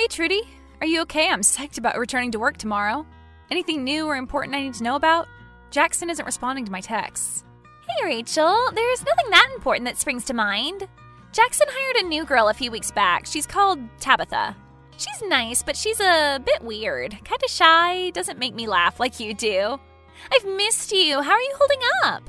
Hey, Trudy. Are you okay? I'm psyched about returning to work tomorrow. Anything new or important I need to know about? Jackson isn't responding to my texts. Hey, Rachel. There's nothing that important that springs to mind. Jackson hired a new girl a few weeks back. She's called Tabitha. She's nice, but she's a bit weird. Kinda shy, doesn't make me laugh like you do. I've missed you. How are you holding up?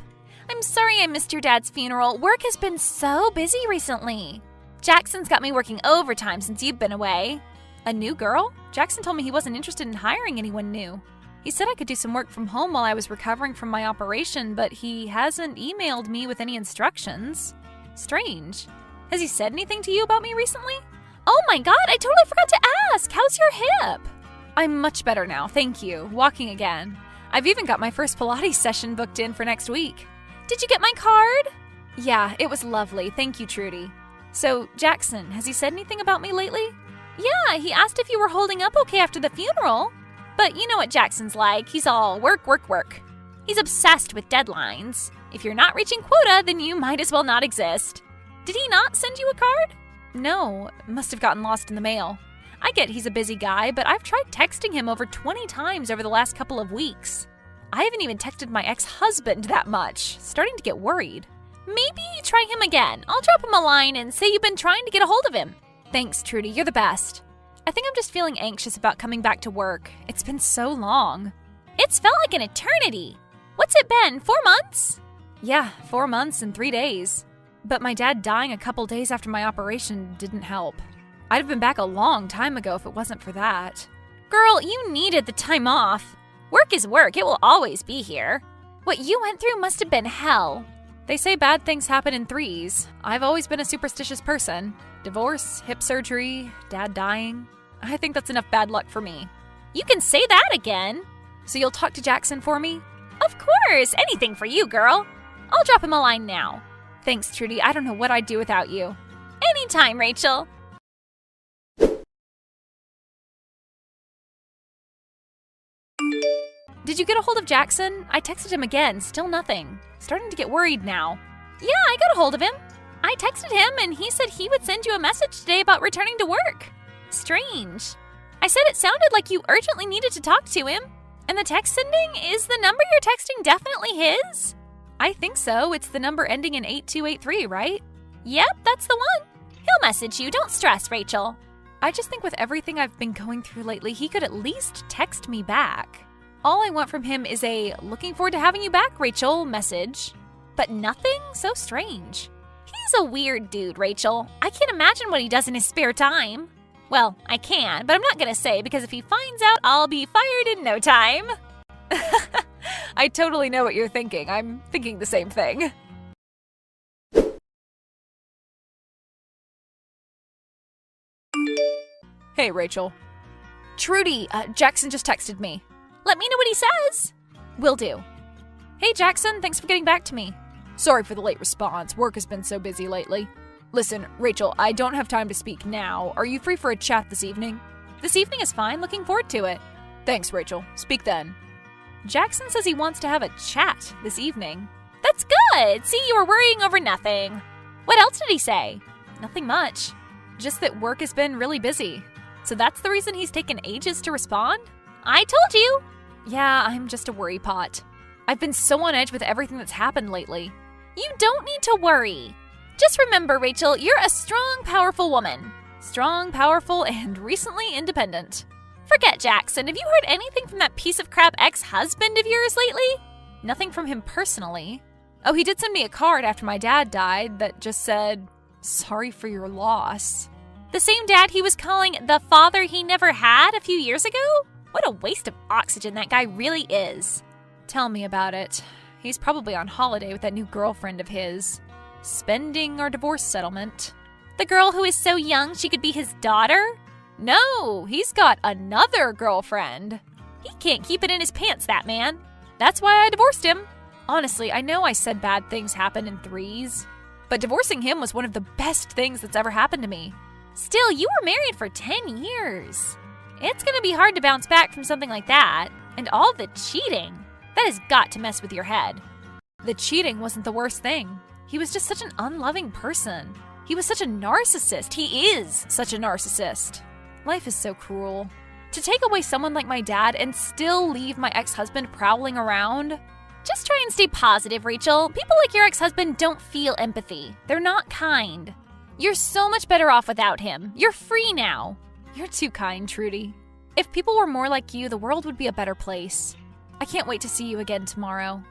I'm sorry I missed your dad's funeral. Work has been so busy recently. Jackson's got me working overtime since you've been away. A new girl? Jackson told me he wasn't interested in hiring anyone new. He said I could do some work from home while I was recovering from my operation, but he hasn't emailed me with any instructions. Strange. Has he said anything to you about me recently? Oh my god, I totally forgot to ask. How's your hip? I'm much better now, thank you. Walking again. I've even got my first Pilates session booked in for next week. Did you get my card? Yeah, it was lovely. Thank you, Trudy. So, Jackson, has he said anything about me lately? Yeah, he asked if you were holding up okay after the funeral. But you know what Jackson's like. He's all work, work, work. He's obsessed with deadlines. If you're not reaching quota, then you might as well not exist. Did he not send you a card? No, must have gotten lost in the mail. I get he's a busy guy, but I've tried texting him over 20 times over the last couple of weeks. I haven't even texted my ex-husband that much. Starting to get worried. Maybe try him again. I'll drop him a line and say you've been trying to get a hold of him. Thanks, Trudy. You're the best. I think I'm just feeling anxious about coming back to work. It's been so long. It's felt like an eternity. What's it been, 4 months? Yeah, 4 months and 3 days. But my dad dying a couple days after my operation didn't help. I'd have been back a long time ago if it wasn't for that. Girl, you needed the time off. Work is work. It will always be here. What you went through must have been hell. They say bad things happen in threes. I've always been a superstitious person. Divorce, hip surgery, dad dying. I think that's enough bad luck for me. You can say that again. So you'll talk to Jackson for me? Of course. Anything for you, girl. I'll drop him a line now. Thanks, Trudy. I don't know what I'd do without you. Anytime, Rachel. Did you get a hold of Jackson? I texted him again, still nothing. Starting to get worried now. Yeah, I got a hold of him. I texted him and he said he would send you a message today about returning to work. Strange. I said it sounded like you urgently needed to talk to him. And the text sending, is the number you're texting definitely his? I think so. It's the number ending in 8283, right? Yep, that's the one. He'll message you. Don't stress, Rachel. I just think with everything I've been going through lately, he could at least text me back. All I want from him is a "looking forward to having you back, Rachel" message. But nothing? So strange. He's a weird dude, Rachel. I can't imagine what he does in his spare time. Well, I can, but I'm not gonna say because if he finds out, I'll be fired in no time. I totally know what you're thinking. I'm thinking the same thing. Hey, Rachel. Trudy, Jackson just texted me. Let me know what he says. Will do. Hey, Jackson, thanks for getting back to me. Sorry for the late response. Work has been so busy lately. Listen, Rachel, I don't have time to speak now. Are you free for a chat this evening? This evening is fine. Looking forward to it. Thanks, Rachel. Speak then. Jackson says he wants to have a chat this evening. That's good. See, you were worrying over nothing. What else did he say? Nothing much. Just that work has been really busy. So that's the reason he's taken ages to respond? I told you. Yeah, I'm just a worry pot. I've been so on edge with everything that's happened lately. You don't need to worry. Just remember, Rachel, you're a strong, powerful woman. Strong, powerful, and recently independent. Forget Jackson. Have you heard anything from that piece of crap ex-husband of yours lately? Nothing from him personally. Oh, he did send me a card after my dad died that just said, "Sorry for your loss." The same dad he was calling the father he never had a few years ago? What a waste of oxygen that guy really is. Tell me about it. He's probably on holiday with that new girlfriend of his. Spending our divorce settlement. The girl who is so young she could be his daughter? No, he's got another girlfriend. He can't keep it in his pants, that man. That's why I divorced him. Honestly, I know I said bad things happen in threes, but divorcing him was one of the best things that's ever happened to me. Still, you were married for 10 years. It's gonna be hard to bounce back from something like that. And all the cheating. That has got to mess with your head. The cheating wasn't the worst thing. He was just such an unloving person. He was such a narcissist. He is such a narcissist. Life is so cruel. To take away someone like my dad and still leave my ex-husband prowling around? Just try and stay positive, Rachel. People like your ex-husband don't feel empathy. They're not kind. You're so much better off without him. You're free now. You're too kind, Trudy. If people were more like you, the world would be a better place. I can't wait to see you again tomorrow.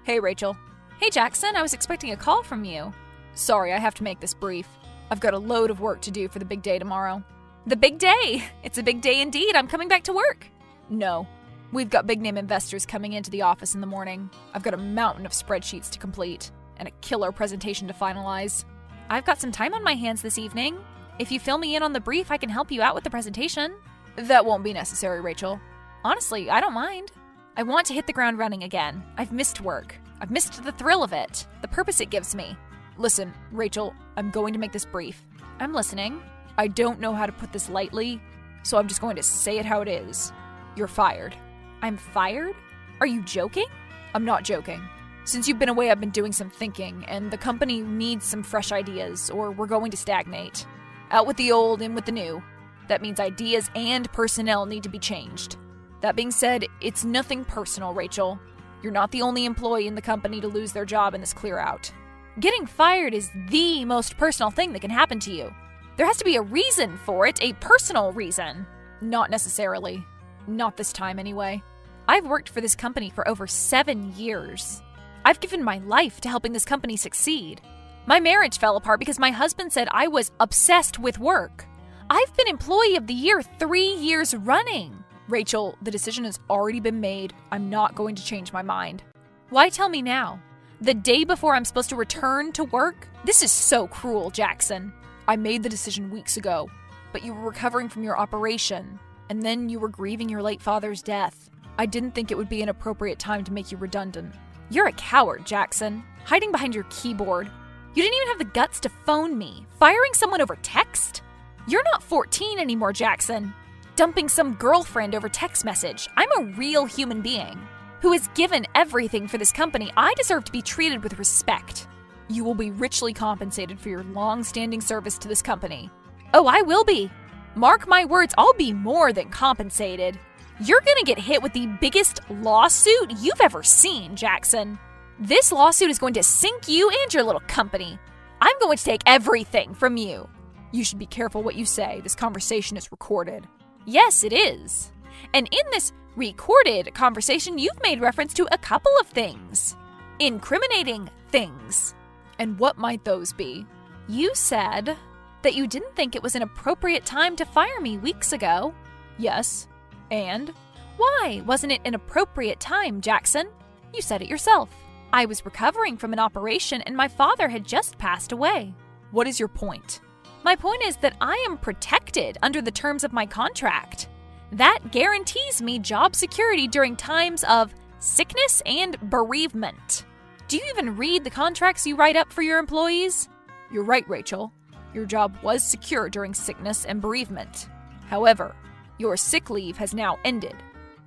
Hey, Rachel. Hey, Jackson, I was expecting a call from you. Sorry, I have to make this brief. I've got a load of work to do for the big day tomorrow. The big day? It's a big day indeed. I'm coming back to work. No. We've got big-name investors coming into the office in the morning. I've got a mountain of spreadsheets to complete and a killer presentation to finalize. I've got some time on my hands this evening. If you fill me in on the brief, I can help you out with the presentation. That won't be necessary, Rachel. Honestly, I don't mind. I want to hit the ground running again. I've missed work. I've missed the thrill of it, the purpose it gives me. Listen, Rachel, I'm going to make this brief. I'm listening. I don't know how to put this lightly, so I'm just going to say it how it is. You're fired. I'm fired? Are you joking? I'm not joking. Since you've been away, I've been doing some thinking, and the company needs some fresh ideas, or we're going to stagnate. Out with the old, in with the new. That means ideas and personnel need to be changed. That being said, it's nothing personal, Rachel. You're not the only employee in the company to lose their job in this clear-out. Getting fired is the most personal thing that can happen to you. There has to be a reason for it, a personal reason. Not necessarily. Not this time, anyway. I've worked for this company for over 7 years. I've given my life to helping this company succeed. My marriage fell apart because my husband said I was obsessed with work. I've been Employee of the Year 3 years running. Rachel, the decision has already been made. I'm not going to change my mind. Why tell me now? The day before I'm supposed to return to work? This is so cruel, Jackson. I made the decision weeks ago, but you were recovering from your operation, and then you were grieving your late father's death. I didn't think it would be an appropriate time to make you redundant. You're a coward, Jackson, hiding behind your keyboard. You didn't even have the guts to phone me, firing someone over text? You're not 14 anymore, Jackson. Dumping some girlfriend over text message. I'm a real human being who has given everything for this company. I deserve to be treated with respect. You will be richly compensated for your long-standing service to this company. Oh, I will be. Mark my words, I'll be more than compensated. You're gonna get hit with the biggest lawsuit you've ever seen, Jackson. This lawsuit is going to sink you and your little company. I'm going to take everything from you. You should be careful what you say. This conversation is recorded. Yes, it is. And in this recorded conversation, you've made reference to a couple of things. Incriminating things. And what might those be? You said that you didn't think it was an appropriate time to fire me weeks ago. Yes. And? Why wasn't it an appropriate time, Jackson? You said it yourself. I was recovering from an operation and my father had just passed away. What is your point? My point is that I am protected under the terms of my contract. That guarantees me job security during times of sickness and bereavement. Do you even read the contracts you write up for your employees? You're right, Rachel. Your job was secure during sickness and bereavement. However, your sick leave has now ended.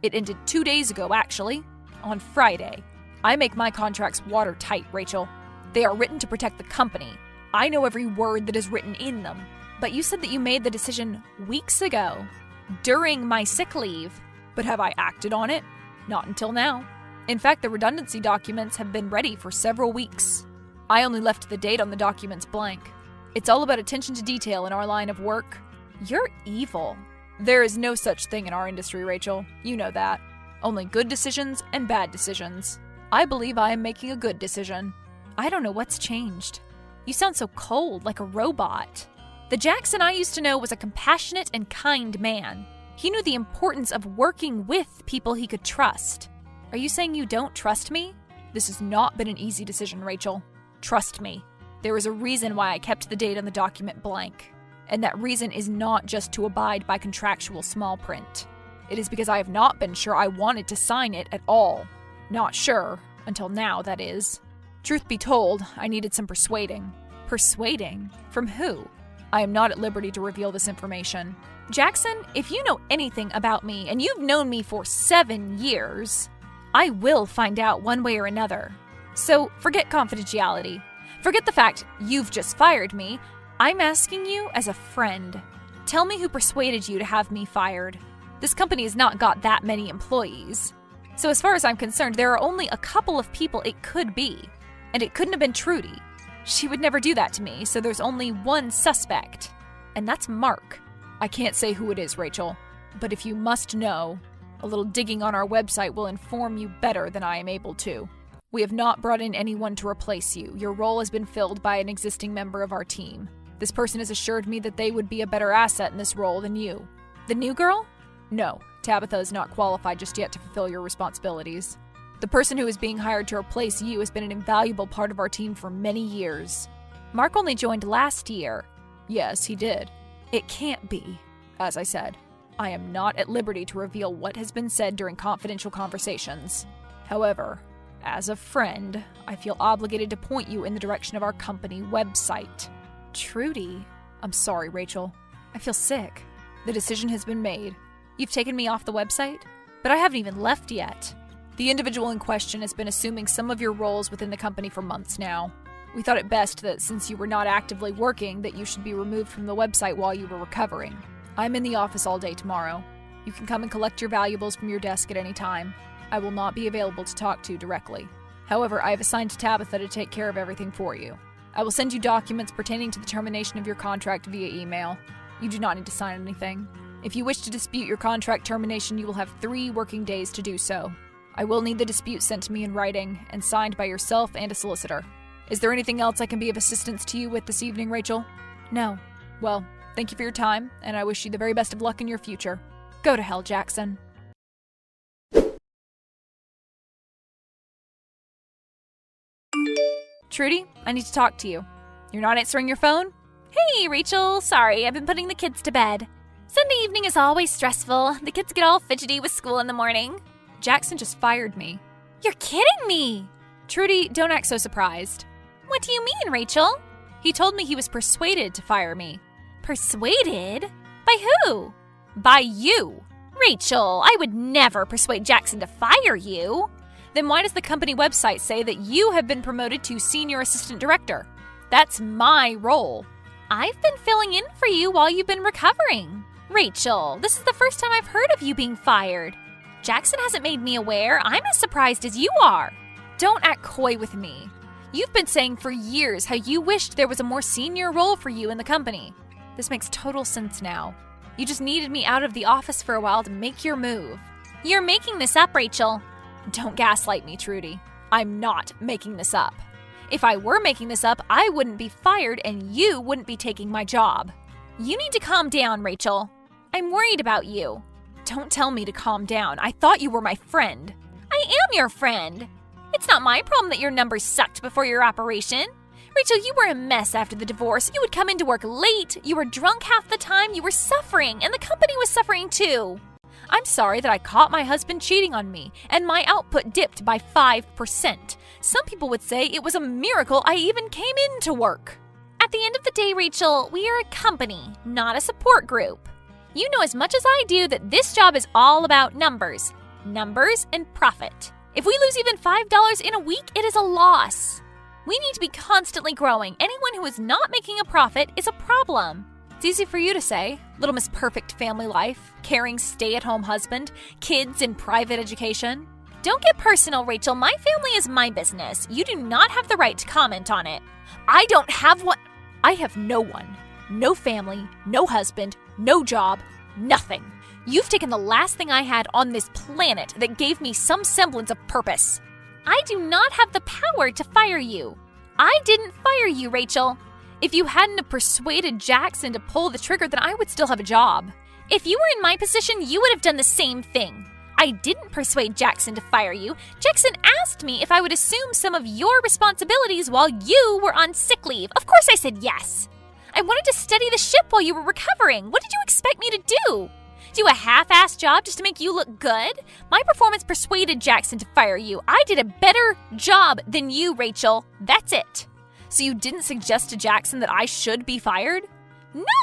It ended 2 days ago, actually, on Friday. I make my contracts watertight, Rachel. They are written to protect the company. I know every word that is written in them. But you said that you made the decision weeks ago, during my sick leave. But have I acted on it? Not until now. In fact, the redundancy documents have been ready for several weeks. I only left the date on the documents blank. It's all about attention to detail in our line of work. You're evil. There is no such thing in our industry, Rachel. You know that. Only good decisions and bad decisions. I believe I am making a good decision. I don't know what's changed. You sound so cold, like a robot. The Jackson I used to know was a compassionate and kind man. He knew the importance of working with people he could trust. Are you saying you don't trust me? This has not been an easy decision, Rachel. Trust me. There is a reason why I kept the date on the document blank. And that reason is not just to abide by contractual small print. It is because I have not been sure I wanted to sign it at all. Not sure, until now, that is. Truth be told, I needed some persuading. Persuading? From who? I am not at liberty to reveal this information. Jackson, if you know anything about me, and you've known me for 7 years, I will find out one way or another. So forget confidentiality. Forget the fact you've just fired me. I'm asking you as a friend. Tell me who persuaded you to have me fired. This company has not got that many employees. So as far as I'm concerned, there are only a couple of people it could be. And it couldn't have been Trudy. She would never do that to me, so there's only one suspect. And that's Mark. I can't say who it is, Rachel. But if you must know, a little digging on our website will inform you better than I am able to. We have not brought in anyone to replace you. Your role has been filled by an existing member of our team. This person has assured me that they would be a better asset in this role than you. The new girl? No, Tabitha is not qualified just yet to fulfill your responsibilities. The person who is being hired to replace you has been an invaluable part of our team for many years. Mark only joined last year. Yes, he did. It can't be. As I said, I am not at liberty to reveal what has been said during confidential conversations. However, as a friend, I feel obligated to point you in the direction of our company website. Trudy? I'm sorry, Rachel. I feel sick. The decision has been made. You've taken me off the website? But I haven't even left yet. The individual in question has been assuming some of your roles within the company for months now. We thought it best that since you were not actively working, that you should be removed from the website while you were recovering. I'm in the office all day tomorrow. You can come and collect your valuables from your desk at any time. I will not be available to talk to directly. However, I have assigned Tabitha to take care of everything for you. I will send you documents pertaining to the termination of your contract via email. You do not need to sign anything. If you wish to dispute your contract termination, you will have 3 working days to do so. I will need the dispute sent to me in writing and signed by yourself and a solicitor. Is there anything else I can be of assistance to you with this evening, Rachel? No. Well, thank you for your time, and I wish you the very best of luck in your future. Go to hell, Jackson. Trudy, I need to talk to you. You're not answering your phone? Hey, Rachel. Sorry, I've been putting the kids to bed. Sunday evening is always stressful. The kids get all fidgety with school in the morning. Jackson just fired me. You're kidding me! Trudy, don't act so surprised. What do you mean, Rachel? He told me he was persuaded to fire me. Persuaded? By who? By you. Rachel, I would never persuade Jackson to fire you. Then why does the company website say that you have been promoted to senior assistant director? That's my role. I've been filling in for you while you've been recovering. Rachel, this is the first time I've heard of you being fired. Jackson hasn't made me aware. I'm as surprised as you are. Don't act coy with me. You've been saying for years how you wished there was a more senior role for you in the company. This makes total sense now. You just needed me out of the office for a while to make your move. You're making this up, Rachel. Don't gaslight me, Trudy. I'm not making this up. If I were making this up, I wouldn't be fired and you wouldn't be taking my job. You need to calm down, Rachel. I'm worried about you. Don't tell me to calm down. I thought you were my friend. I am your friend. It's not my problem that your numbers sucked before your operation. Rachel, you were a mess after the divorce. You would come into work late. You were drunk half the time. You were suffering, and the company was suffering too. I'm sorry that I caught my husband cheating on me, and my output dipped by 5%. Some people would say it was a miracle I even came into work. At the end of the day, Rachel, we are a company, not a support group. You know as much as I do that this job is all about numbers. Numbers and profit. If we lose even $5 in a week, it is a loss. We need to be constantly growing. Anyone who is not making a profit is a problem. It's easy for you to say. Little Miss Perfect family life, caring stay-at-home husband, kids in private education. Don't get personal, Rachel. My family is my business. You do not have the right to comment on it. I don't have one. I have no one. No family, no husband, no job, nothing. You've taken the last thing I had on this planet that gave me some semblance of purpose. I do not have the power to fire you. I didn't fire you, Rachel. If you hadn't have persuaded Jackson to pull the trigger, then I would still have a job. If you were in my position, you would have done the same thing. I didn't persuade Jackson to fire you. Jackson asked me if I would assume some of your responsibilities while you were on sick leave. Of course I said yes. I wanted to steady the ship while you were recovering. What did you expect me to do? Do a half-assed job just to make you look good? My performance persuaded Jackson to fire you. I did a better job than you, Rachel. That's it. So you didn't suggest to Jackson that I should be fired?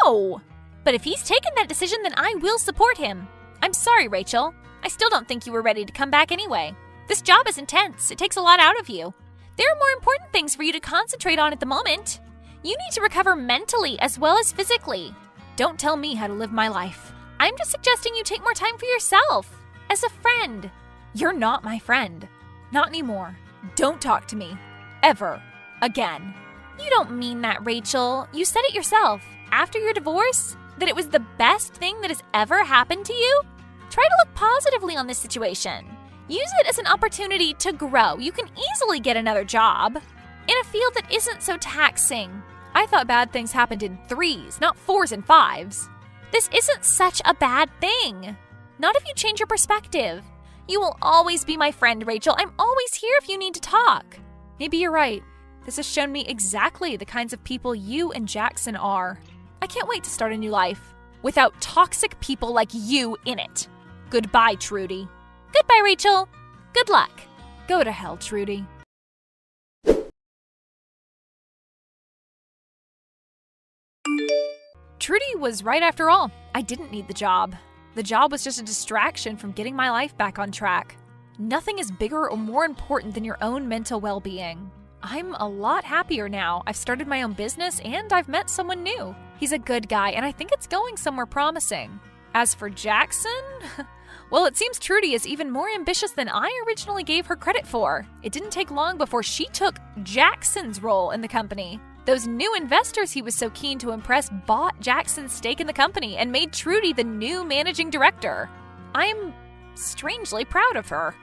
No! But if he's taken that decision, then I will support him. I'm sorry, Rachel. I still don't think you were ready to come back anyway. This job is intense. It takes a lot out of you. There are more important things for you to concentrate on at the moment. You need to recover mentally as well as physically. Don't tell me how to live my life. I'm just suggesting you take more time for yourself. As a friend. You're not my friend. Not anymore. Don't talk to me. Ever. Again. You don't mean that, Rachel. You said it yourself. After your divorce, that it was the best thing that has ever happened to you? Try to look positively on this situation. Use it as an opportunity to grow. You can easily get another job in a field that isn't so taxing. I thought bad things happened in 3s, not 4s and 5s. This isn't such a bad thing. Not if you change your perspective. You will always be my friend, Rachel. I'm always here if you need to talk. Maybe you're right. This has shown me exactly the kinds of people you and Jackson are. I can't wait to start a new life without toxic people like you in it. Goodbye, Trudy. Goodbye, Rachel. Good luck. Go to hell, Trudy. Trudy was right after all. I didn't need the job. The job was just a distraction from getting my life back on track. Nothing is bigger or more important than your own mental well-being. I'm a lot happier now. I've started my own business and I've met someone new. He's a good guy and I think it's going somewhere promising. As for Jackson, well, it seems Trudy is even more ambitious than I originally gave her credit for. It didn't take long before she took Jackson's role in the company. Those new investors he was so keen to impress bought Jackson's stake in the company and made Trudy the new managing director. I'm strangely proud of her.